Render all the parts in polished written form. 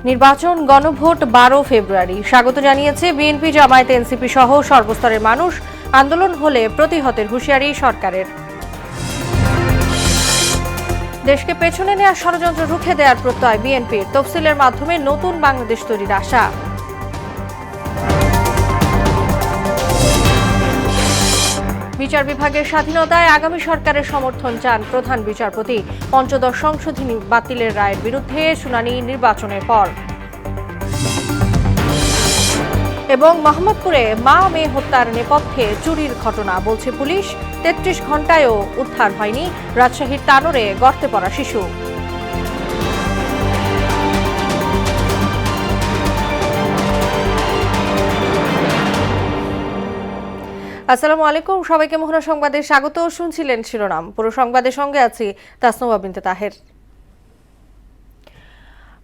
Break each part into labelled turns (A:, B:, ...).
A: নির্বাচন গণভোট 12 ফেব্রুয়ারি। স্বাগত জানিয়েছে বিএনপি, জামায়াত, এনসিপি সহ সর্বস্তরের মানুষ। আন্দোলন হলে প্রতিহতের হুঁশিয়ারি সরকারের। দেশকে পেছনে নেওয়ার ষড়যন্ত্র রুখে দেওয়ার প্রত্যয় বিএনপির। তফসিলের মাধ্যমে নতুন বাংলাদেশ তৈরির আশা। বিচার বিভাগের স্বাধীনতায় আগামী সরকারের সমর্থন চান প্রধান বিচারপতি। পঞ্চদশ সংশোধনী বাতিলের রায়ের বিরুদ্ধে শুনানি নির্বাচনের পর। এবং মোহাম্মদপুরে মা মেয়ে হত্যার নেপথ্যে চুরির ঘটনা, বলছে পুলিশ। ৩৩ ঘণ্টায়ও উদ্ধার হয়নি রাজশাহীর তানোরে গর্তে পড়া শিশু। আসসালামু আলাইকুম, সবাইকে মোহনা সংবাদে স্বাগত। শুনছিলেন শিরোনাম, পুরো সংবাদের সঙ্গে আছি তাসনুবা বিনতে তাহের।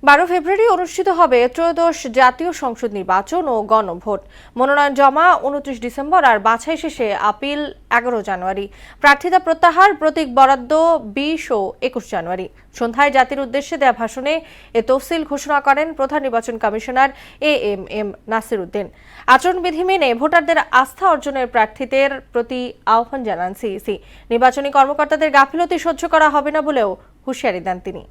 A: 12 ফেব্রুয়ারি অনুষ্ঠিত হবে ত্রয়োদশ জাতীয় সংসদ নির্বাচন ও গণভোট। মনোনয়ন জমা 29 ডিসেম্বর আর বাছাই শেষে আপিল 11 জানুয়ারি। প্রার্থিতা প্রত্যাহার, প্রতীক বরাদ্দ 20 ও 21 জানুয়ারি। সন্ধ্যায় জাতির উদ্দেশ্যে দেয়া ভাষণে এ তফসিল ঘোষণা করেন প্রধান নির্বাচন কমিশনার এএমএম নাসির উদ্দিন। আচরণবিধি মেনে ভোটারদের আস্থা অর্জনের প্রার্থীদের প্রতি আহ্বান জানান সিইসি। নির্বাচনী কর্মকর্তাদের গাফিলতি সহ্য করা হবে না বলেও হুঁশিয়ারি দেন তিনি।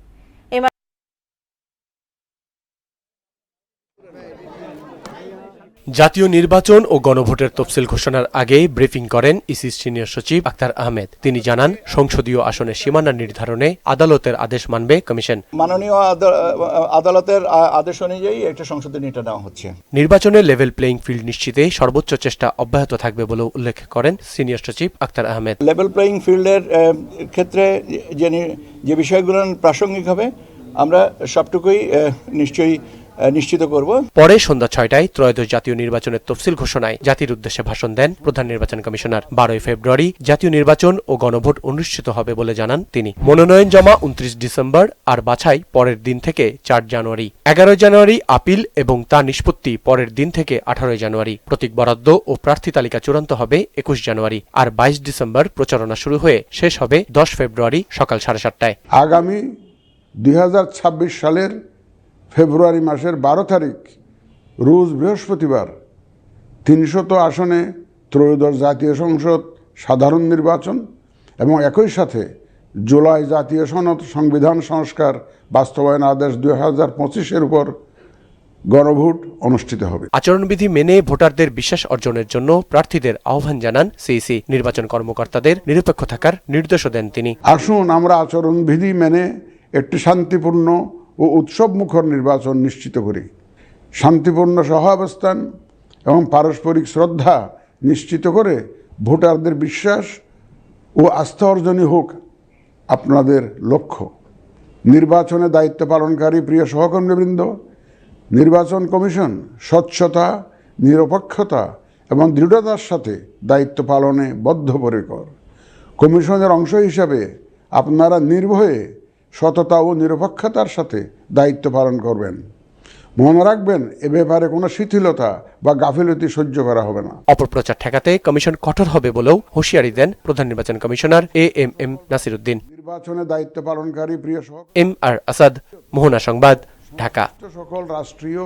B: জাতীয় নির্বাচন ও গণভোটের তফসিল ঘোষণার আগে ব্রিফিং করেন ইসির সিনিয়র সচিব আখতার আহমেদ। তিনি জানান, সংসদীয় আসনের সীমানা নির্ধারণে আদালতের আদেশ মানবে কমিশন।
C: মাননীয় আদালতের আদেশ অনুযায়ী একটা সংশোধনী নেওয়া হচ্ছে। নির্বাচনে
B: লেভেল প্লেইং ফিল্ড নিশ্চিতে সর্বোচ্চ চেষ্টা অব্যাহত থাকবে বলেও উল্লেখ করেন সিনিয়র সচিব আখতার আহমেদ।
C: লেভেল প্লেইং ফিল্ডের ক্ষেত্রে যে বিষয়গুলো প্রাসঙ্গিক হবে আমরা সবটুকুই নিশ্চিত করব।
B: পরে সন্ধ্যা 6টায় ত্রয়োদশ জাতীয় নির্বাচনের তফসিল ঘোষণায় জাতির উদ্দেশ্যে ভাষণ দেন প্রধান নির্বাচন কমিশনার। 12 ফেব্রুয়ারি জাতীয় নির্বাচন ও গণভোট অনুষ্ঠিত হবে বলে জানান তিনি। মনোনয়ন জমা 29 ডিসেম্বর আর বাছাই পরের দিন থেকে 4 জানুয়ারি। 11 জানুয়ারি আপিল এবং তা নিষ্পত্তি পরের দিন থেকে 18 জানুয়ারি। প্রতীক বরাদ্দ ও প্রার্থী তালিকা চূড়ান্ত হবে 21 জানুয়ারি। আর 22 ডিসেম্বর প্রচারণা শুরু হয়ে শেষ হবে 10 ফেব্রুয়ারি সকাল 7:30টায়।
D: আগামী 2026 সালের ফেব্রুয়ারি মাসের 12 তারিখ রোজ বৃহস্পতিবার 300 আসনে ত্রয়োদশ জাতীয় সংসদ সাধারণ নির্বাচন এবং একই সাথে জুলাই জাতীয় সনদ সংবিধান সংস্কার বাস্তবায়ন আদেশ 2025-এর উপর গণভোট অনুষ্ঠিত হবে।
B: আচরণবিধি মেনে ভোটারদের বিশ্বাস অর্জনের জন্য প্রার্থীদের আহ্বান জানান সিইসি। নির্বাচন কর্মকর্তাদের নিরপেক্ষ থাকার নির্দেশও দেন তিনি।
D: আসুন আমরা আচরণবিধি মেনে একটি শান্তিপূর্ণ ও উৎসবমুখর নির্বাচন নিশ্চিত করি। শান্তিপূর্ণ সহাবস্থান এবং পারস্পরিক শ্রদ্ধা নিশ্চিত করে ভোটারদের বিশ্বাস ও আস্থা অর্জনই হোক আপনাদের লক্ষ্য। নির্বাচনে দায়িত্ব পালনকারী প্রিয় সহকর্মীবৃন্দ, নির্বাচন কমিশন স্বচ্ছতা, নিরপেক্ষতা এবং দৃঢ়তার সাথে দায়িত্ব পালনে বদ্ধপরিকর। কমিশনের অংশ হিসাবে আপনারা নির্ভয়ে সততা ও নিরপেক্ষতার সাথে দায়িত্ব পালন করবেন। মনে রাখবেন, এ ব্যাপারে কোনো শিথিলতা বা গাফিলতি সহ্য করা হবে না।
B: অপপ্রচার ঠেকাতে কমিশন কঠোর হবে বলেও হুঁশিয়ারি দেন প্রধান নির্বাচন কমিশনার এএমএম নাসির উদ্দিন।
D: নির্বাচনে দায়িত্ব পালনকারী প্রিয়
B: এমআর আসাদ, মোহনা সংবাদ, ঢাকা।
D: সকল রাষ্ট্রীয়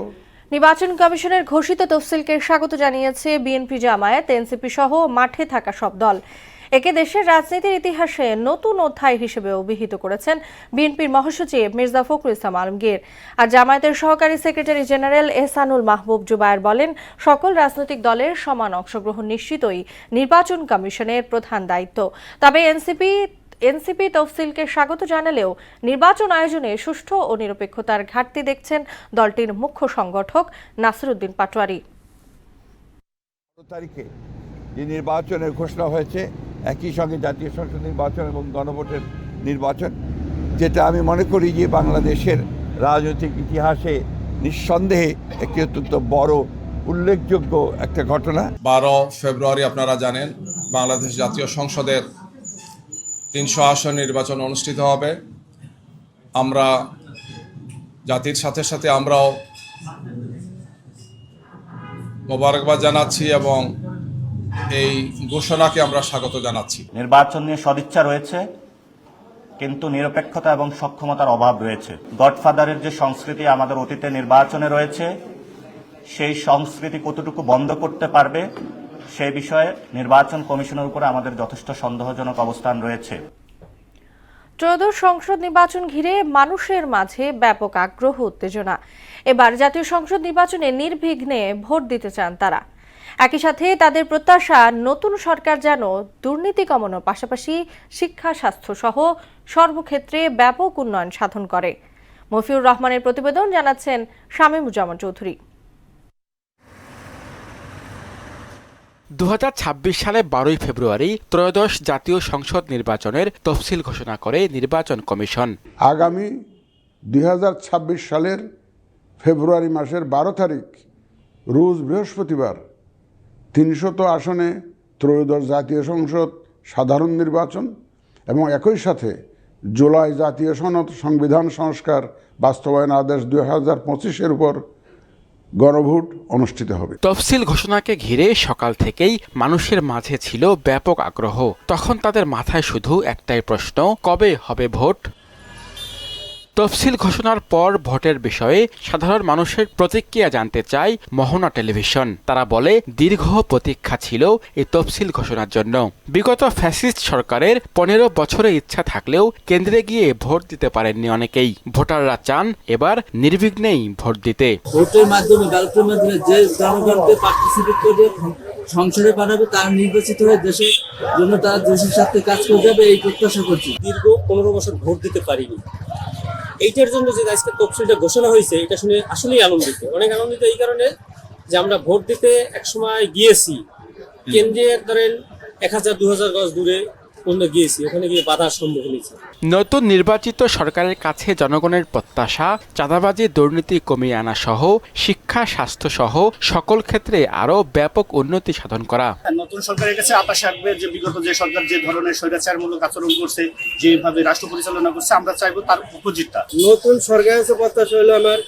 A: নির্বাচন কমিশনের ঘোষিত তফসিলকে স্বাগত জানিয়েছে বিএনপি, জামায়াত, এনসিপি সহ মাঠে থাকা সব দল। একে দেশের রাজনীতির ইতিহাসে নতুন অধ্যায় হিসেবে অভিহিত করেছেন বিএনপির মহাসচিব মির্জা ফখরুল ইসলাম আলমগীর। আর জামায়াতের সহকারী সেক্রেটারি জেনারেল এহসানুল মাহবুব জুবায়ের বলেন, সকল রাজনৈতিক দলের সমান অংশগ্রহণ নিশ্চিতই নির্বাচন কমিশনের প্রধান দায়িত্ব। তবে এনসিপি তফসিলকে স্বাগত জানালেও নির্বাচন আয়োজনে সুষ্ঠু ও নিরপেক্ষতার ঘাটতি দেখছেন দলটির মুখ্য সংগঠক নাসির উদ্দিন পাটোয়ারি।
E: তারিখে যে নির্বাচনের ঘোষণা হয়েছে, একই সঙ্গে জাতীয় সংসদ নির্বাচন এবং গণভোটের নির্বাচন, যেটা আমি মনে করি যে বাংলাদেশের রাজনৈতিক ইতিহাসে নিঃসন্দেহে একটি অত্যন্ত বড় উল্লেখযোগ্য একটা ঘটনা।
F: 12 ফেব্রুয়ারি আপনারা জানেন বাংলাদেশ জাতীয় সংসদের 300 আসন নির্বাচন অনুষ্ঠিত হবে। আমরা জাতির সাথে সাথে আমরাও মোবারকবাদ জানাচ্ছি এবং এই ঘোষণাকে আমরা স্বাগত জানাচ্ছি।
G: নির্বাচন নিয়ে সদিচ্ছা রয়েছে, কিন্তু নিরপেক্ষতা এবং সক্ষমতার অভাব রয়েছে। গডফাদারের যে সংস্কৃতি আমাদের অতীতে নির্বাচনে রয়েছে, সেই সংস্কৃতি কতটুকু বন্ধ করতে পারবে সেই বিষয়ে নির্বাচন কমিশনের উপরে আমাদের যথেষ্ট সন্দেহজনক অবস্থান রয়েছে।
A: ত্রয়োদশ সংসদ নির্বাচন ঘিরে মানুষের মাঝে ব্যাপক আগ্রহ উত্তেজনা। এবার জাতীয় সংসদ নির্বাচনে নির্বিঘ্নে ভোট দিতে চান তারা। একই সাথে তাদের প্রত্যাশা নতুন সরকার যেন দুর্নীতি কমানোর পাশাপাশি শিক্ষা, স্বাস্থ্য সহ সর্বক্ষেত্রে ব্যাপক উন্নয়ন সাধন করে। মফিউর রহমানের প্রতিবেদন, জানাচ্ছেন শামীমুজ্জামান চৌধুরী।
H: 2026 সালে 12 ফেব্রুয়ারি ত্রয়োদশ জাতীয় সংসদ নির্বাচনের তফসিল ঘোষণা করে নির্বাচন কমিশন।
D: আগামী 2026 সালের ফেব্রুয়ারি মাসের 12 তারিখ রোজ বৃহস্পতিবার 300 আসনে ত্রয়োদশ জাতীয় সংসদ সাধারণ নির্বাচন এবং একই সাথে জুলাই জাতীয় সনদ সংবিধান সংস্কার বাস্তবায়ন আদেশ 2025-এর উপর গণভোট অনুষ্ঠিত হবে।
H: তফসিল ঘোষণাকে ঘিরে সকাল থেকেই মানুষের মাঝে ছিল ব্যাপক আগ্রহ। তখন তাদের মাথায় শুধু একটাই প্রশ্ন, কবে হবে ভোট? তফসিল ঘোষণার পর ভোটের বিষয়ে সাধারণ মানুষের প্রতিক্রিয়া জানতে চায় মোহনা টেলিভিশন। তারা বলে, দীর্ঘ প্রতীক্ষা ছিল এই তফসিল ঘোষণার জন্য। বিগত ফ্যাসিস্ট সরকারের 15 বছরে ইচ্ছা থাকলেও কেন্দ্রে গিয়ে ভোট দিতে পারেননি অনেকেই। ভোটাররা চান এবার নির্বিঘ্নেই ভোট দিতে।
I: ভোটের মাধ্যমে, ব্যালটের মাধ্যমে যে জনগণকে পার্টিসিপেট করে সংসদে পাঠাবে, তারা নির্বাচিত হয়ে দেশের জন্য তারা দেশের স্বার্থে কাজ করে যাবে, এই প্রত্যাশা করছি।
J: দীর্ঘ 15 বছর ভোট দিতে পারিনি, এইটার জন্য যে আজকে তফসিলটা ঘোষণা হয়েছে, এটা শুনে আসলেই আনন্দিত। অনেক আনন্দিত এই কারণে যে আমরা ভোট দিতে এক সময় গিয়েছি, কেন্দ্রে ধরেন 1000-2000 গজ দূরে গিয়েছি, ওখানে গিয়ে বাধার সম্মুখীন হয়েছি।
H: নতুন নির্বাচিত সরকারের কাছে জনগণের প্রত্যাশা চাঁদাবাজি, দুর্নীতি কমিয়ে আনা সহ শিক্ষা, স্বাস্থ্য সহ সকল ক্ষেত্রে আরো ব্যাপক উন্নতি সাধন করা।
K: নতুন সরকারের কাছে আশা রাখবে যে বিগত যে সরকার যে ধরনের স্বৈরাচারমূলক আচরণ করছে, যেভাবে রাষ্ট্র পরিচালনা করছে, আমরা চাইবো তার অপোজিটটা।
J: নতুন সরকারের কাছে প্রত্যাশা হলো আমার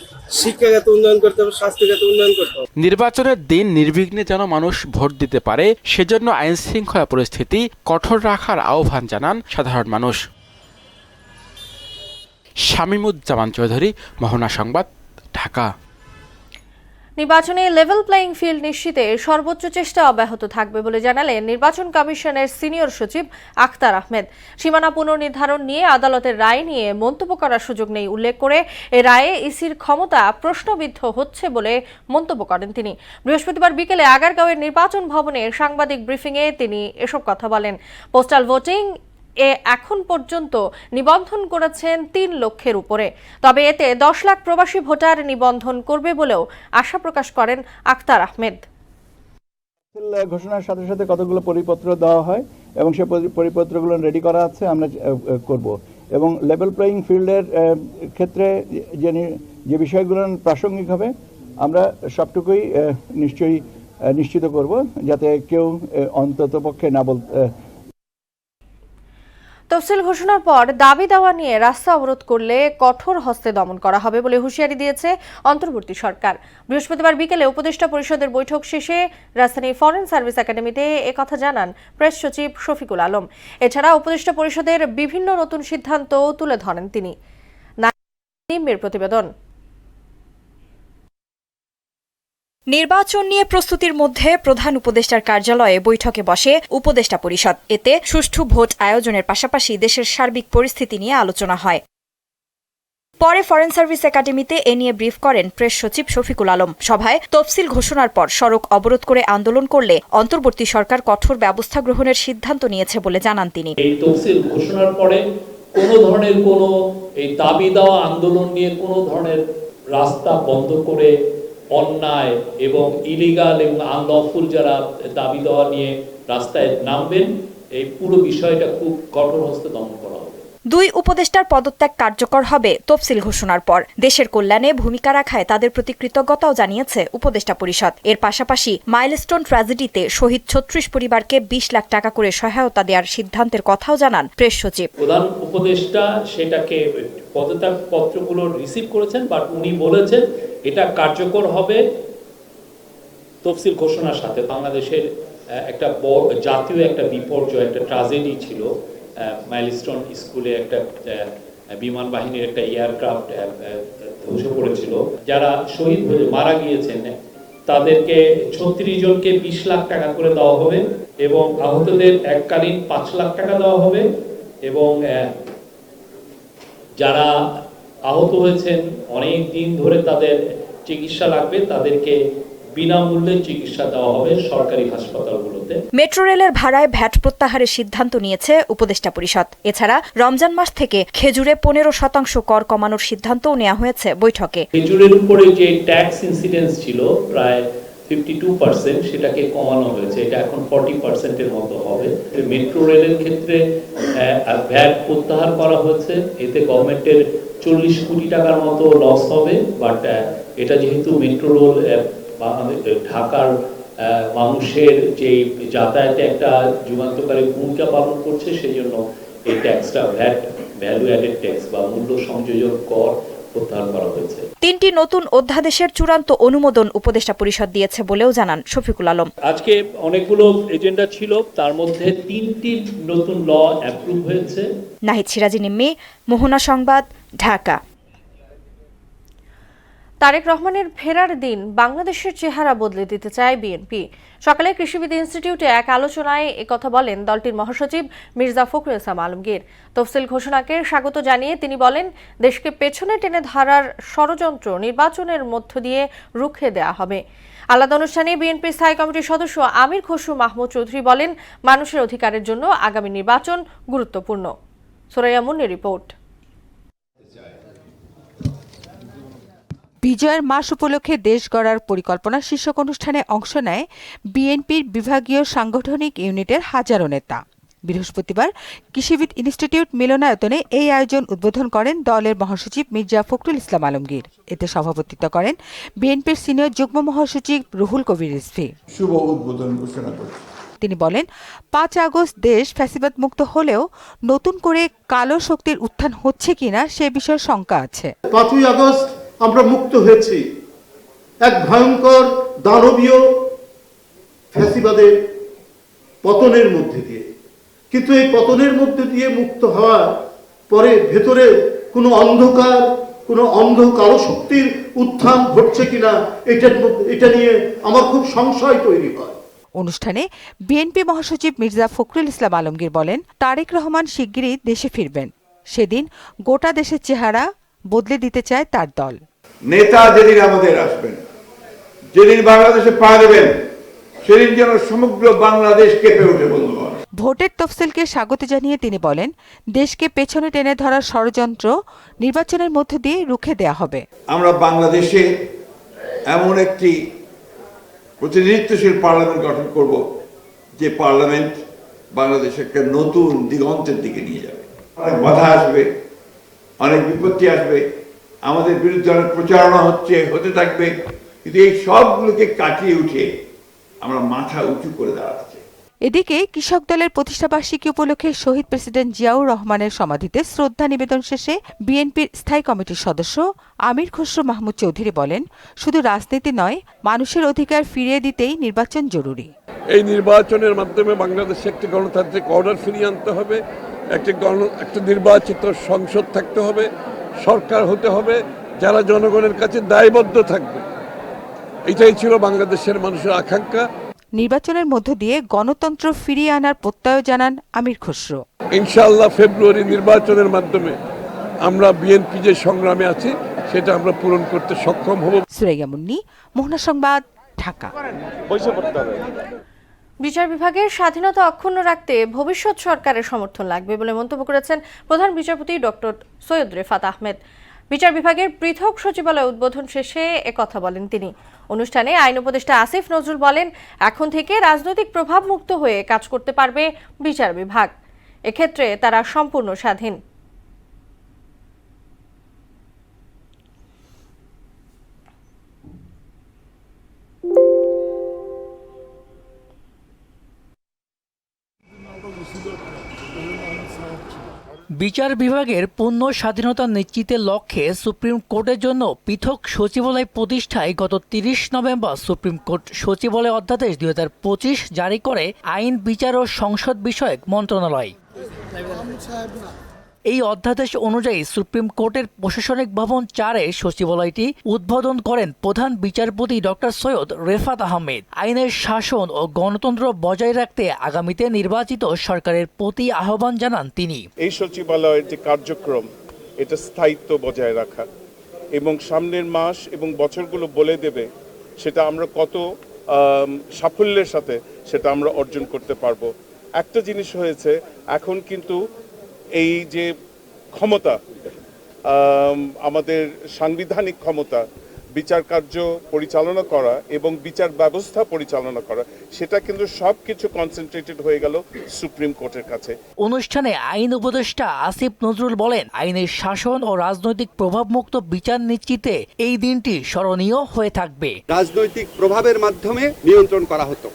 J: শিক্ষাগত উন্নয়ন করতে হবে, স্বাস্থ্যগত উন্নয়ন করতে হবে।
H: নির্বাচনের দিন নির্বিঘ্নে যেন মানুষ ভোট দিতে পারে, সেজন্য আইন শৃঙ্খলা পরিস্থিতি কঠোর রাখার আহ্বান জানান সাধারণ মানুষ। শামীমুজ্জামান চৌধুরী, মোহনা সংবাদ, ঢাকা।
A: নির্বাচনে লেভেল প্লেইং ফিল্ড নিশ্চিতে সর্বোচ্চ চেষ্টা অব্যাহত থাকবে বলে জানালেন নির্বাচন কমিশনের সিনিয়র সচিব আখতার আহমেদ। সীমানা পুনর্নির্ধারণ নিয়ে আদালতের রায় নিয়ে মন্তব্য করার সুযোগ নেই উল্লেখ করে এ রায়ে ইসির ক্ষমতা প্রশ্নবিদ্ধ হচ্ছে বলে মন্তব্য করেন তিনি। বৃহস্পতিবার বিকেলে আগারগাঁওয়ের নির্বাচন ভবনে সাংবাদিক ব্রিফিংয়ে তিনি এসব কথা বলেন। পোস্টাল ভোটিং এখন পর্যন্ত নিবন্ধন করেছেন 3 লক্ষের উপরে, তবে এতে 10 লাখ প্রবাসী ভোটার নিবন্ধন করবে বলেও আশা প্রকাশ করেন আখতার আহমেদ।
C: ঘোষণার সাথে সাথে কতগুলো পরিপত্র দেওয়া হয় এবং সেই পরিপত্রগুলো রেডি করা আছে, আমরা করব। এবং লেভেল প্লেইং ফিল্ডের ক্ষেত্রে যে বিষয়গুলো প্রাসঙ্গিক হবে, আমরা সবটুকুই নিশ্চয়ই নিশ্চিত করব যাতে কেউ অন্ততপক্ষে না
A: তফসিল ঘোষণার পর দাবি দেওয়া নিয়ে রাস্তা অবরোধ করলে কঠোর হস্তে দমন করা হবে বলে হুঁশিয়ারি দিয়েছে অন্তর্বর্তী সরকার। বৃহস্পতিবার বিকেলে উপদেষ্টা পরিষদের বৈঠক শেষে রাজধানীর ফরেন সার্ভিস একাডেমিতে একথা জানান প্রেস সচিব শফিকুল আলম। এছাড়া উপদেষ্টা পরিষদের বিভিন্ন নতুন সিদ্ধান্ত তুলে ধরেন তিনি। নাইমের প্রতিবেদন।
L: নির্বাচন নিয়ে প্রস্তুতির মধ্যে প্রধান উপদেষ্টার কার্যালয়ে বৈঠকে বসে উপদেষ্টা পরিষদ। এতে সুষ্ঠু ভোট আয়োজনের পাশাপাশি দেশের সার্বিক পরিস্থিতি নিয়ে আলোচনা হয়। পরে ফরেন সার্ভিস একাডেমিতে এ নিয়ে ব্রিফ করেন প্রেস সচিব শফিকুল আলম। সভায় তফসিল ঘোষণার পর সড়ক অবরোধ করে আন্দোলন করলে অন্তর্বর্তী সরকার কঠোর ব্যবস্থা গ্রহণের সিদ্ধান্ত নিয়েছে বলে জানান তিনি।
M: এই তফসিল ঘোষণার পরে কোনো ধরনের কোনো এই দাবি দেওয়া আন্দোলন নিয়ে কোনো ধরনের রাস্তা বন্ধ করে অন্যায় এবং ইলিগাল এবং আনলফুল যারা দাবি দেওয়া নিয়ে রাস্তায় নামবেন, এই পুরো বিষয়টা খুব কঠোর হস্তে দমন করা হবে।
L: 2 উপদেষ্টার পদত্যাগ কার্যকর হবে তফসিল ঘোষণার পর। দেশের কল্যাণে ভূমিকা রাখায় তাদের প্রতি কৃতজ্ঞতাও জানিয়েছে উপদেষ্টা পরিষদ। এর পাশাপাশি মাইলস্টোন ট্র্যাজেডিতে শহীদ 36 পরিবারকে 20 লাখ টাকা করে সহায়তা দেওয়ার সিদ্ধান্তের কথাও জানান প্রেস সচিব।
M: প্রধান উপদেষ্টা সেটাকে পদত্যাগ পত্রগুলো রিসিভ করেছেন, বাট উনি বলেছেন এটা কার্যকর হবে তফসিল ঘোষণার সাথে। বাংলাদেশের একটা জাতীয় একটা বিপর্যয়, একটা ট্র্যাজেডি ছিল, মাইলস্টোন স্কুলে একটা বিমান বাহিনীর একটা এয়ারক্রাফট ধসে পড়েছিল। যারা শহীদ হয়ে মারা গিয়েছেন তাদেরকে 36 জনকে 20 লাখ টাকা করে দেওয়া হবে এবং আহতদের এককালীন 5 লাখ টাকা দেওয়া হবে এবং যারা আহত হয়েছেন অনেক দিন ধরে তাদের চিকিৎসা লাগবে তাদেরকে বিনামূল্যে চিকিৎসা দেওয়া হবে সরকারি হাসপাতালগুলোতে।
L: মেট্রো রেলের ভাড়ায় ভ্যাট প্রত্যাহারের সিদ্ধান্ত নিয়েছে উপদেষ্টা পরিষদ। এছাড়া রমজান মাস থেকে খেজুরে 15% কর কমানোর সিদ্ধান্তও নেওয়া হয়েছে বৈঠকে।
M: খেজুরের উপরে যে ট্যাক্স ইনসিডেন্স ছিল প্রায় 52%, সেটাকে কমানো হয়েছে, এটা এখন 40%-এর মতো হবে। মেট্রো রেলের ক্ষেত্রে ভ্যাট প্রত্যাহার করা হয়েছে, এতে গভর্নমেন্টের 40 কোটি টাকার মতো লস হবে, বাট এটা যেহেতু মেট্রো রেল ঢাকার মানুষের যে যাতায়াতে একটা যুগান্তকারী ভূমিকা পালন করছে, সেই জন্য এই ট্যাক্সটা ভ্যাট ভ্যালু অ্যাডেড ট্যাক্স বা মূল্য সংযোজন কর প্রত্যাহার করা হয়েছে।
L: 3টি নতুন অধ্যাদেশের চূড়ান্ত অনুমোদন উপদেষ্টা পরিষদ দিয়েছে বলেও জানান শফিকুল আলম।
M: আজকে অনেকগুলো এজেন্ডা ছিল, তার মধ্যে 3টি নতুন ল অ্যাপ্রুভ হয়েছে।
L: নাহিদ সিরাজি নিম্মি, মোহনা সংবাদ, ঢাকা।
A: তারেক রহমানের ফেরার দিন বাংলাদেশের চেহারা বদলে দিতে চায় বিএনপি। সকালে কৃষিবিদ ইনস্টিটিউটে এক আলোচনায় একথা বলেন দলটির মহাসচিব মির্জা ফখরুল ইসলাম আলমগীর। তফসিল ঘোষণাকে স্বাগত জানিয়ে তিনি বলেন, দেশকে পেছনে টেনে ধরার ষড়যন্ত্র নির্বাচনের মধ্য দিয়ে রুখে দেওয়া হবে। আলাদা অনুষ্ঠানে বিএনপি স্থায়ী কমিটির সদস্য আমির খসরু মাহমুদ চৌধুরী বলেন, মানুষের অধিকারের জন্য আগামী নির্বাচন গুরুত্বপূর্ণ। সুরাইয়া মুন্নির রিপোর্ট।
N: বিজয়ের মাস উপলক্ষে দেশ গড়ার পরিকল্পনা শীর্ষক অনুষ্ঠানে অংশ নেয় বিএনপির বিভাগীয় সাংগঠনিক ইউনিটের হাজারো নেতা। বৃহস্পতিবার কৃষিবিদ ইনস্টিটিউট মিলনায়তনে এই আয়োজন উদ্বোধন করেন দলের মহাসচিব মির্জা ফখরুল ইসলাম আলমগীর। এতে সভাপতিত্ব করেন বিএনপির সিনিয়র যুগ্ম মহাসচিব রুহুল কবির রিজভী।
E: শুভ উদ্বোধন ঘোষণা করছি।
N: তিনি বলেন, 5 আগস্ট দেশ ফ্যাসিবাদ মুক্ত হলেও নতুন করে কালো শক্তির উত্থান হচ্ছে কিনা সে বিষয়ে শঙ্কা আছে।
K: 5ই আগস্ট আমরা মুক্ত হয়েছি এক ভয়ঙ্কর দানবীয় ফ্যাসিবাদের পতনের মধ্যে দিয়ে, কিন্তু এই পতনের মধ্যে দিয়ে মুক্ত হওয়ার পরে ভেতরে কোনো অন্ধকার, কোনো অন্ধ কালো শক্তির উত্থান ঘটছে কিনা এটা নিয়ে আমার খুব সংশয় তৈরি হয়।
N: অনুষ্ঠানে বিএনপি মহাসচিব মির্জা ফখরুল ইসলাম আলমগীর বলেন, তারেক রহমান শিগগিরই দেশে ফিরবেন। সেদিন গোটা দেশের চেহারা বদলে দিতে চায় তার দল।
E: নেতা যেদিন আমাদের আসবেন, যেদিন বাংলাদেশে পা দেবেন, সেদিন যেন সমগ্র বাংলাদেশ কেঁপে উঠে বলবো।
N: ভোটের তফসিলকে স্বাগত জানিয়ে তিনি বলেন, দেশকে পেছনে টেনে ধরার ষড়যন্ত্র নির্বাচনের মধ্য দিয়ে রুখে দেয়া হবে।
E: আমরা বাংলাদেশে এমন একটি প্রতিনিধিত্বশীল পার্লামেন্ট গঠন করব, যে পার্লামেন্ট বাংলাদেশকে একটা নতুন দিগন্তের দিকে নিয়ে যাবে। অনেক বাধা আসবে, অনেক বিপত্তি আসবে, আমাদের বিরুদ্ধে অনেক প্রচারণা হতে থাকবে, কিন্তু এই সবগুলোকে কাটিয়ে উঠে আমরা মাথা উঁচু করে দাঁড়াচ্ছি।
N: এদিকে কৃষক দলের প্রতিষ্ঠাবার্ষিকী উপলক্ষে শহীদ প্রেসিডেন্ট জিয়াউর রহমানের সমাধিতে শ্রদ্ধা নিবেদন শেষে বিএনপির স্থায়ী কমিটির সদস্য আমির খসরু মাহমুদ চৌধুরী বলেন, শুধু রাজনীতি নয়, মানুষের অধিকার ফিরিয়ে দিতেই নির্বাচন জরুরি।
O: এই নির্বাচনের মাধ্যমে বাংলাদেশে একটি গণতান্ত্রিক অর্ডার ফিরিয়ে আনতে হবে, একটা নির্বাচিত সংসদ থাকতে হবে, সরকার হতে হবে যারা জনগণের কাছে দায়বদ্ধ থাকবে। এটাই ছিল বাংলাদেশের মানুষের আকাঙ্ক্ষা।
N: নির্বাচনের মধ্য দিয়ে গণতন্ত্র ফিরিয়ে আনার প্রত্যয় জানান আমির খসরু।
O: ইনশাআল্লাহ ফেব্রুয়ারি নির্বাচনের মাধ্যমে আমরা বিএনপি যে সংগ্রামে আছি সেটা আমরা পূরণ করতে সক্ষম হব।
N: সুরাইয়া মুন্নি, মোহনা সংবাদ, ঢাকা।
A: বিচার বিভাগের স্বাধীনতা অক্ষুণ্ণ রাখতে ভবিষ্যৎ সরকারের সমর্থন লাগবে বলে মন্তব্য করেছেন প্রধান বিচারপতি ডক্টর সৈয়দ রেফাত আহমেদ। বিচার বিভাগের পৃথক সচিবালয় উদ্বোধন শেষে একথা বলেন তিনি। অনুষ্ঠানে আইন উপদেষ্টা আসিফ নজরুল বলেন, এখন থেকে রাজনৈতিক প্রভাব মুক্ত হয়ে কাজ করতে পারবে বিচার বিভাগ। এক্ষেত্রে তারা সম্পূর্ণ স্বাধীন।
P: বিচার বিভাগের পূর্ণ স্বাধীনতা নিশ্চিতের লক্ষ্যে সুপ্রিম কোর্টের জন্য পৃথক সচিবালয় প্রতিষ্ঠায় গত 30 নভেম্বর সুপ্রিম কোর্ট সচিবালয় অধ্যাদেশ 2025 জারি করে আইন, বিচার ও সংসদ বিষয়ক মন্ত্রণালয়। এই অধ্যাদেশ অনুযায়ী সুপ্রিম কোর্টের প্রশাসনিক ভবন 4-এ সচিবালয়টি উদ্বোধন করেন প্রধান বিচারপতি ডক্টর সৈয়দ রেফাত আহমেদ। আইনের শাসন ও গণতন্ত্র বজায় রাখতে আগামীতে নির্বাচিত সরকারের প্রতি আহ্বান জানান তিনি।
Q: এই সচিবালয়ের যে কার্যক্রম, এটা স্থায়িত্ব বজায় রাখা এবং সামনের মাস এবং বছরগুলো বলে দেবে সেটা আমরা কত সাফল্যের সাথে সেটা আমরা অর্জন করতে পারবো। একটা জিনিস হয়েছে, এখন কিন্তু এই যে ক্ষমতা, আমাদের সাংবিধানিক ক্ষমতা, বিচার কার্য পরিচালনা করা এবং বিচার ব্যবস্থা পরিচালনা করা, সেটা কিন্তু সবকিছু কনসেন্ট্রেটেড হয়ে গেল সুপ্রিম কোর্টের কাছে।
P: অনুষ্ঠানে আইন উপদেষ্টা আসিফ নজরুল বলেন, আইনের শাসন ও রাজনৈতিক প্রভাবমুক্ত বিচার নিশ্চিতে এই দিনটি স্মরণীয় হয়ে থাকবে।
R: রাজনৈতিক প্রভাবের মাধ্যমে নিয়ন্ত্রণ করা হতো,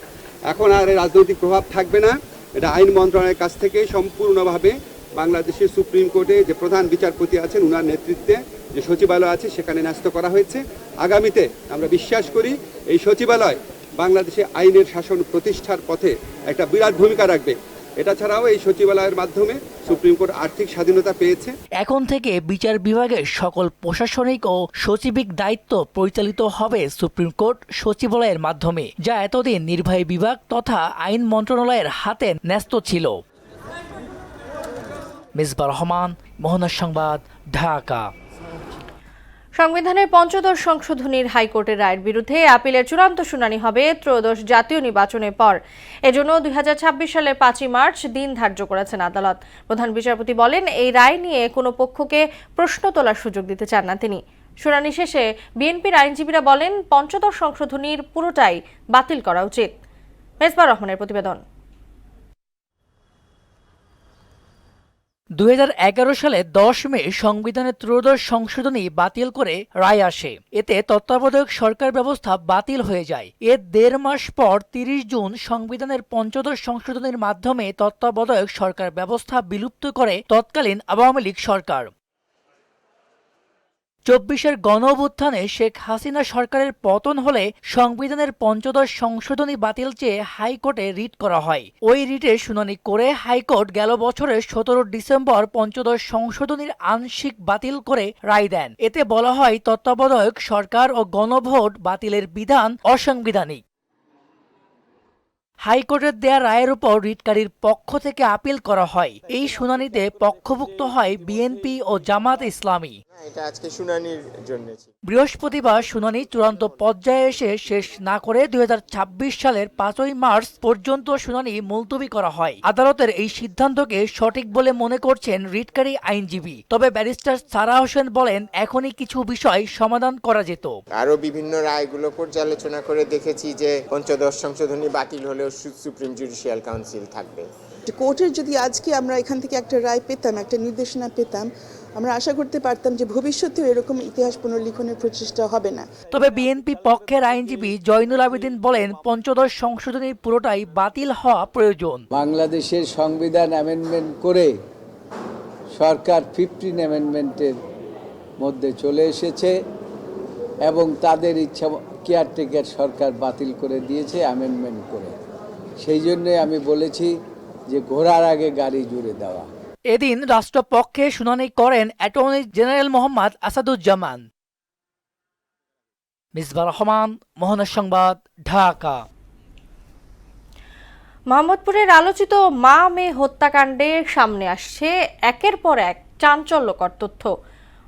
R: এখন আর রাজনৈতিক প্রভাব থাকবে না। এটা আইন মন্ত্রণালয়ের কাছ থেকে সম্পূর্ণভাবে বাংলাদেশের সুপ্রিম কোর্টে যে প্রধান বিচারপতি আছেন উনার নেতৃত্বে যে সচিবালয় আছে সেখানে ন্যস্ত করা হয়েছে। আগামীতে আমরা বিশ্বাস করি এই সচিবালয় বাংলাদেশে আইনের শাসন প্রতিষ্ঠার পথে একটা বিরাট ভূমিকা রাখবে। এটা ছাড়াও এই সচিবালয়ের মাধ্যমে সুপ্রিম কোর্ট আর্থিক স্বাধীনতা পেয়েছে।
P: এখন থেকে বিচার বিভাগের সকল প্রশাসনিক ও সচিবিক দায়িত্ব পরিচালিত হবে সুপ্রিম কোর্ট সচিবালয়ের মাধ্যমে, যা এতদিন নির্বাহী বিভাগ তথা আইন মন্ত্রণালয়ের হাতে ন্যস্ত ছিল। মিসবাহ রহমান, মোহনা সংবাদ, ঢাকা।
A: সংবিধানের ৫ম সংশোধনীর হাইকোর্টের রায়ের বিরুদ্ধে আপিলের চূড়ান্ত শুনানি হবে ত্রয়োদশ জাতীয় নির্বাচনের পর। এজন্য ২০২৬ সালের ৫ই মার্চ দিন ধার্য করেছেন আদালত। প্রধান বিচারপতি বলেন, এই রায় নিয়ে কোনো পক্ষকে প্রশ্ন তোলার সুযোগ দিতে চান না তিনি। শুনানি শেষে বিএনপির আইনজীবীরা বলেন, পঞ্চদশ সংশোধনীর পুরোটাই বাতিল করা উচিত। মেজবাহ রহমানের প্রতিবেদন।
P: ২০১১ সালে ১০ মে সংবিধানের ত্রয়োদশ সংশোধনী বাতিল করে রায় আসে। এতে তত্ত্বাবধায়ক সরকার ব্যবস্থা বাতিল হয়ে যায়। এর ১.৫ মাস পর ৩০ জুন সংবিধানের পঞ্চদশ সংশোধনীর মাধ্যমে তত্ত্বাবধায়ক সরকার ব্যবস্থা বিলুপ্ত করে তৎকালীন আওয়ামী লীগ সরকার। ২৪-এর গণঅভ্যুত্থানে শেখ হাসিনা সরকারের পতন হলে সংবিধানের পঞ্চদশ সংশোধনী বাতিল চেয়ে হাইকোর্টে রিট করা হয়। ওই রিটের শুনানি করে হাইকোর্ট গেল বছরের ১৭ ডিসেম্বর পঞ্চদশ সংশোধনীর আংশিক বাতিল করে রায় দেন। এতে বলা হয়, তত্ত্বাবধায়ক সরকার ও গণভোট বাতিলের বিধান অসাংবিধানিক। হাইকোর্টের দেয়া রায়ের উপর রিটকারীর পক্ষ থেকে আপিল করা হয়। এই শুনানিতে পক্ষভুক্ত হয় বিএনপি ও জামাত ইসলামী। বৃহস্পতিবার শুনানি চূড়ান্ত পর্যায়ে এসে শেষ না করে ২০২৬ সালের ৫ই মার্চ পর্যন্ত শুনানি মুলতবি করা হয়। আদালতের এই সিদ্ধান্তকে সঠিক বলে মনে করছেন রিটকারী আইনজীবী। তবে ব্যারিস্টার সারা হোসেন বলেন, এখনই কিছু বিষয় সমাধান করা যেত।
S: আরো বিভিন্ন রায়গুলো পর্যালোচনা করে দেখেছি যে পঞ্চদশ সংশোধনী বাতিল হলেও সুপ্রিম জুডিশিয়াল কাউন্সিল থাকবে।
T: কোর্টের যদি আজকে আমরা এখান থেকে একটা রায় পেতাম, একটা নির্দেশনা পেতাম, আমরা আশা করতে পারতাম যে ভবিষ্যতেও এরকম ইতিহাস পুনর্লিখনের প্রচেষ্টা হবে না।
P: তবে বিএনপি পক্ষের আইনজীবী জয়নুল আবেদিন বলেন, পঞ্চদশ সংশোধনীর পুরোটাই বাতিল হওয়া প্রয়োজন।
U: বাংলাদেশের সংবিধান অ্যামেন্ডমেন্ট করে সরকার 15 অ্যামেন্ডমেন্টের মধ্যে চলে এসেছে এবং তাদের ইচ্ছা কেয়ারটেকার সরকার বাতিল করে দিয়েছে অ্যামেন্ডমেন্ট করে। সেই জন্যে আমি বলেছি যে ঘোড়ার আগে গাড়ি জুড়ে দেওয়া।
P: এদিন রাষ্ট্রপক্ষে শুনানি করেন অ্যাটর্নি জেনারেল মোহাম্মদ আসাদুজ্জামান। মিসবাহ রহমান, মোহনা সংবাদ, ঢাকা।
A: মোহাম্মদপুরের আলোচিত মা মেয়ে হত্যাকাণ্ডে সামনে আসছে একের পর এক চাঞ্চল্যকর তথ্য।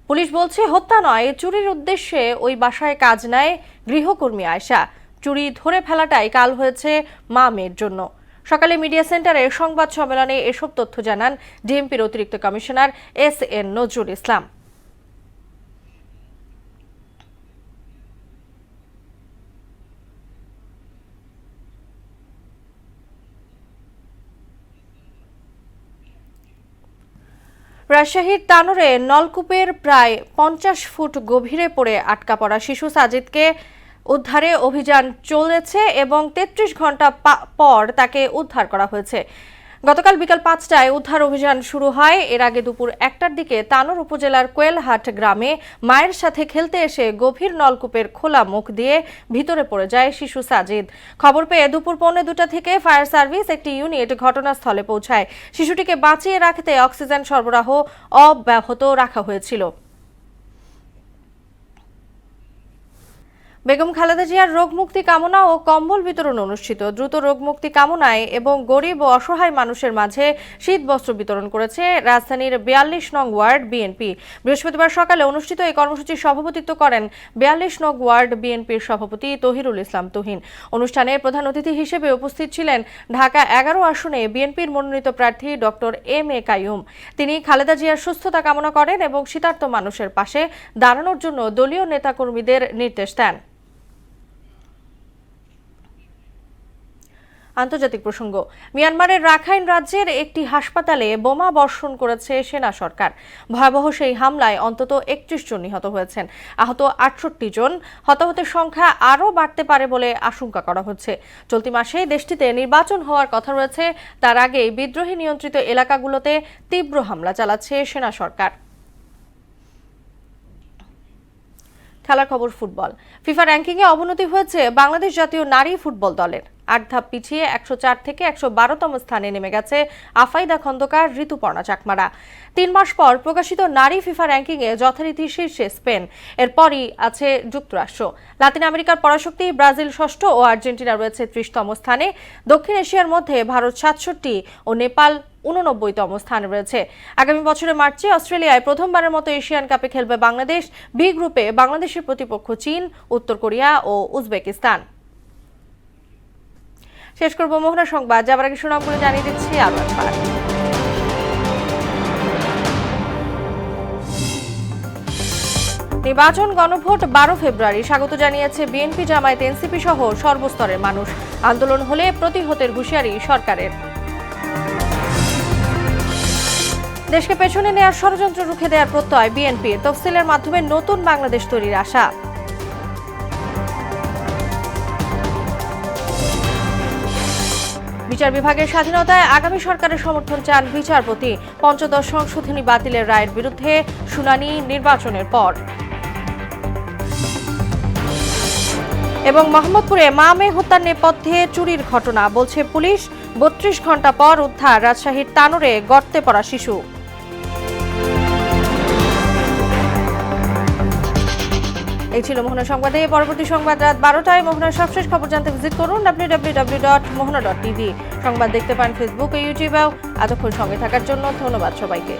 A: পুলিশ বলছে, হত্যা নয়, চুরির উদ্দেশ্যে ওই বাসায় কাজ নেয় গৃহকর্মী আয়েশা। চুরি ধরে ফেলাটাই কাল হয়েছে মা মেয়ের জন্য। সকালে মিডিয়া সেন্টারে সংবাদ সম্মেলনে এসব তথ্য জানান ডিএমপির অতিরিক্ত কমিশনার এস.এন. নজরুল ইসলাম। রাজশাহীর তানোরে নলকূপের প্রায় ৫০ ফুট গভীরে পড়ে আটকা পড়া শিশু সাজিদকে উদ্ধারে অভিযান চলেছে এবং ৩৩ ঘন্টা পর তাকে উদ্ধার করা হয়েছে। গতকাল বিকাল 5টায় উদ্ধার অভিযান শুরু হয়। এর আগে দুপুর 1টার দিকে তানোর উপজেলার কোয়েলহাট গ্রামে মায়ের সাথে খেলতে এসে গভীর নলকূপের খোলা মুখ দিয়ে ভিতরে পড়ে যায় শিশু সাজিদ। খবর পেয়ে দুপুর 1:45 থেকে ফায়ার সার্ভিস একটি ইউনিট ঘটনাস্থলে পৌঁছায়। শিশুটিকে বাঁচিয়ে রাখতে অক্সিজেন সরবরাহ অব্যাহত রাখা হয়েছিল। বেগম খালেদা জিয়ার রোগমুক্তি কামনা ও কম্বল বিতরণ অনুষ্ঠিত। দ্রুত রোগমুক্তি কামনায় এবং গরিব ও অসহায় মানুষের মাঝে শীত বস্ত্র বিতরণ করেছে রাজধানীর 42 নং ওয়ার্ড বিএনপি। বৃহস্পতিবার সকালে অনুষ্ঠিত এই কর্মসূচির সভাপতিত্ব করেন 42 নং ওয়ার্ড বিএনপির সভাপতি তহিরুল ইসলাম তুহিন। অনুষ্ঠানে প্রধান অতিথি হিসেবে উপস্থিত ছিলেন ঢাকা 11 আসনে বিএনপির মনোনীত প্রার্থী ডক্টর এম.এ. কাইয়ুম। তিনি খালেদা জিয়ার সুস্থতা কামনা করেন এবং শীতার্ত মানুষের পাশে দাঁড়ানোর জন্য দলীয় নেতাকর্মীদের নির্দেশ দেন। আন্তর্জাতিক প্রসঙ্গ, মিয়ানমারের রাখাইন রাজ্যের একটি হাসপাতালে বোমা বর্ষণ করেছে সেনা সরকার। ভয়াবহ সেই হামলায় অন্তত 31 জন নিহত হয়েছেন, আহত 68 জন। হতাহতের সংখ্যা আরও বাড়তে পারে বলে আশঙ্কা করা হচ্ছে। চলতি মাসে দেশটিতে নির্বাচন হওয়ার কথা রয়েছে। তার আগেই বিদ্রোহী নিয়ন্ত্রিত এলাকাগুলোতে তীব্র হামলা চালাচ্ছে সেনা সরকার। খেলার খবর, ফুটবল। ফিফা র্যাঙ্কিংয়ে অবনতি হয়েছে বাংলাদেশ জাতীয় নারী ফুটবল দলের। 8 ধাপ পিছিয়ে 104 থেকে 112তম স্থানে নেমে গেছে আফাইদা খন্দকার, ঋতুপর্ণা চাকমারা। 3 মাস পর প্রকাশিত নারী ফিফা র্যাঙ্কিংয়ে যথারীতি শীর্ষে স্পেন, এরপরই আছে যুক্তরাষ্ট্র। লাতিন আমেরিকার পরাশক্তি ব্রাজিল ষষ্ঠ ও আর্জেন্টিনা রয়েছে 30তম স্থানে। দক্ষিণ এশিয়ার মধ্যে ভারত 67 ও নেপাল 89তম স্থানে রয়েছে। আগামী বছরের মার্চে অস্ট্রেলিয়ায় প্রথমবারের মতো এশিয়ান কাপে খেলবে বাংলাদেশ। বি গ্রুপে বাংলাদেশের প্রতিপক্ষ চীন, উত্তর কোরিয়া ও উজবেকিস্তান। শেষ করব মোহনা সংবাদ। যাবার আগে সুনামগুলো জানিয়ে দিচ্ছি আরো একবার। নির্বাচন গণভোট 12 ফেব্রুয়ারি। স্বাগত জানিয়েছে বিএনপি, জামায়াত, এনসিপি সহ সর্বস্তরের মানুষ। আন্দোলন হলে প্রতিহতের হুঁশিয়ারি সরকারের। দেশকে পেছনে নেওয়ার ষড়যন্ত্র রুখে দেওয়ার প্রত্যয় বিএনপির। তফসিলের মাধ্যমে নতুন বাংলাদেশ তৈরির আশা। বিচার বিভাগের স্বাধীনতায় আগামী সরকারের সমর্থন চান বিচারপতি। পঞ্চদশ সংশোধনী বাতিলের রায়ের বিরুদ্ধে শুনানি নির্বাচনের পর। এবং মোহাম্মদপুরে মা মেয়ে হত্যার নেপথ্যে চুরির ঘটনা, বলছে পুলিশ। 32 ঘন্টা পর উদ্ধার রাজশাহীর তানোরে গর্তে পড়া শিশু। এই ছিল মোহনা সংবাদে। পরবর্তী সংবাদ রাত 12টায়। মোহনার সবশেষ খবর জানতে ভিজিট করুন www.mohana.tv। সংবাদ দেখতে পান ফেসবুক ও ইউটিউবেও। এতক্ষণ সঙ্গে থাকার জন্য ধন্যবাদ সবাইকে।